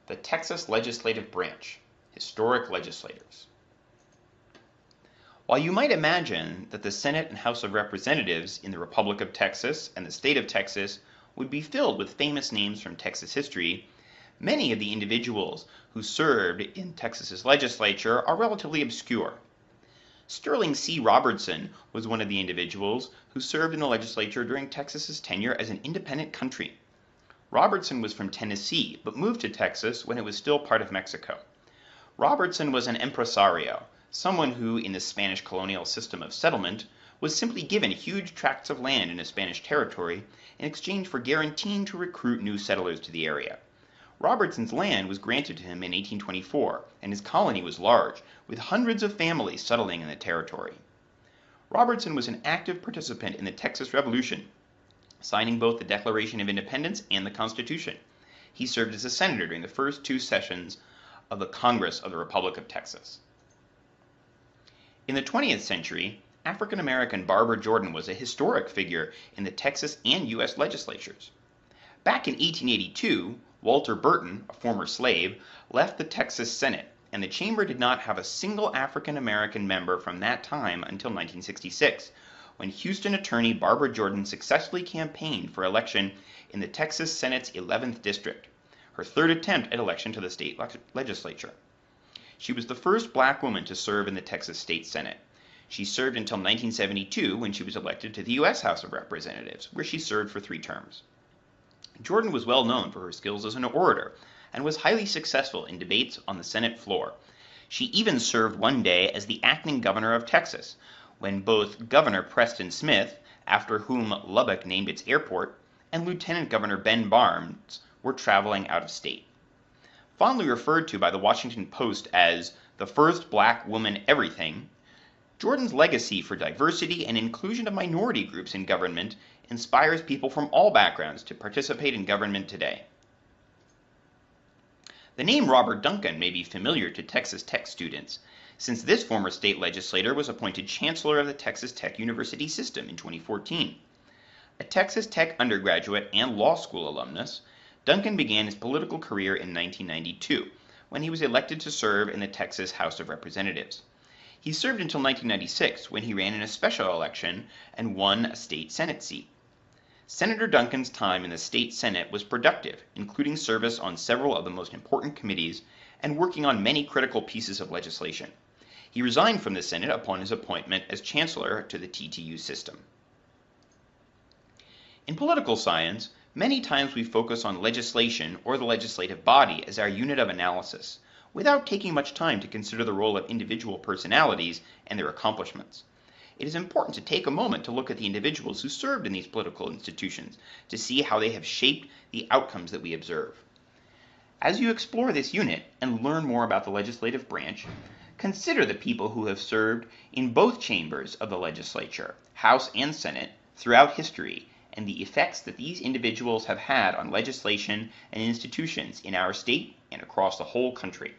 The Texas Legislative Branch, Historic Legislators. While you might imagine that the Senate and House of Representatives in the Republic of Texas and the state of Texas would be filled with famous names from Texas history, many of the individuals who served in Texas's legislature are relatively obscure. Sterling C. Robertson was one of the individuals who served in the legislature during Texas's tenure as an independent country. Robertson was from Tennessee, but moved to Texas when it was still part of Mexico. Robertson was an impresario, someone who, in the Spanish colonial system of settlement, was simply given huge tracts of land in a Spanish territory in exchange for guaranteeing to recruit new settlers to the area. Robertson's land was granted to him in 1824, and his colony was large, with hundreds of families settling in the territory. Robertson was an active participant in the Texas Revolution, signing both the Declaration of Independence and the Constitution. He served as a senator during the first two sessions of the Congress of the Republic of Texas. In the 20th century, African-American Barbara Jordan was a historic figure in the Texas and U.S. legislatures. Back in 1882, Walter Burton, a former slave, left the Texas Senate, and the chamber did not have a single African-American member from that time until 1966, when Houston attorney Barbara Jordan successfully campaigned for election in the Texas Senate's 11th district, her third attempt at election to the state legislature. She was the first black woman to serve in the Texas State Senate. She served until 1972 when she was elected to the U.S. House of Representatives, where she served for 3 terms. Jordan was well known for her skills as an orator and was highly successful in debates on the Senate floor. She even served one day as the acting governor of Texas, when both Governor Preston Smith, after whom Lubbock named its airport, and Lieutenant Governor Ben Barnes were traveling out of state. Fondly referred to by the Washington Post as the first black woman everything, Jordan's legacy for diversity and inclusion of minority groups in government inspires people from all backgrounds to participate in government today. The name Robert Duncan may be familiar to Texas Tech students, since this former state legislator was appointed Chancellor of the Texas Tech University system in 2014. A Texas Tech undergraduate and law school alumnus, Duncan began his political career in 1992, when he was elected to serve in the Texas House of Representatives. He served until 1996, when he ran in a special election and won a state Senate seat. Senator Duncan's time in the state Senate was productive, including service on several of the most important committees and working on many critical pieces of legislation. He resigned from the Senate upon his appointment as Chancellor to the TTU system. In political science, many times we focus on legislation or the legislative body as our unit of analysis, without taking much time to consider the role of individual personalities and their accomplishments. It is important to take a moment to look at the individuals who served in these political institutions to see how they have shaped the outcomes that we observe. As you explore this unit and learn more about the legislative branch, consider the people who have served in both chambers of the legislature, House and Senate, throughout history, and the effects that these individuals have had on legislation and institutions in our state and across the whole country.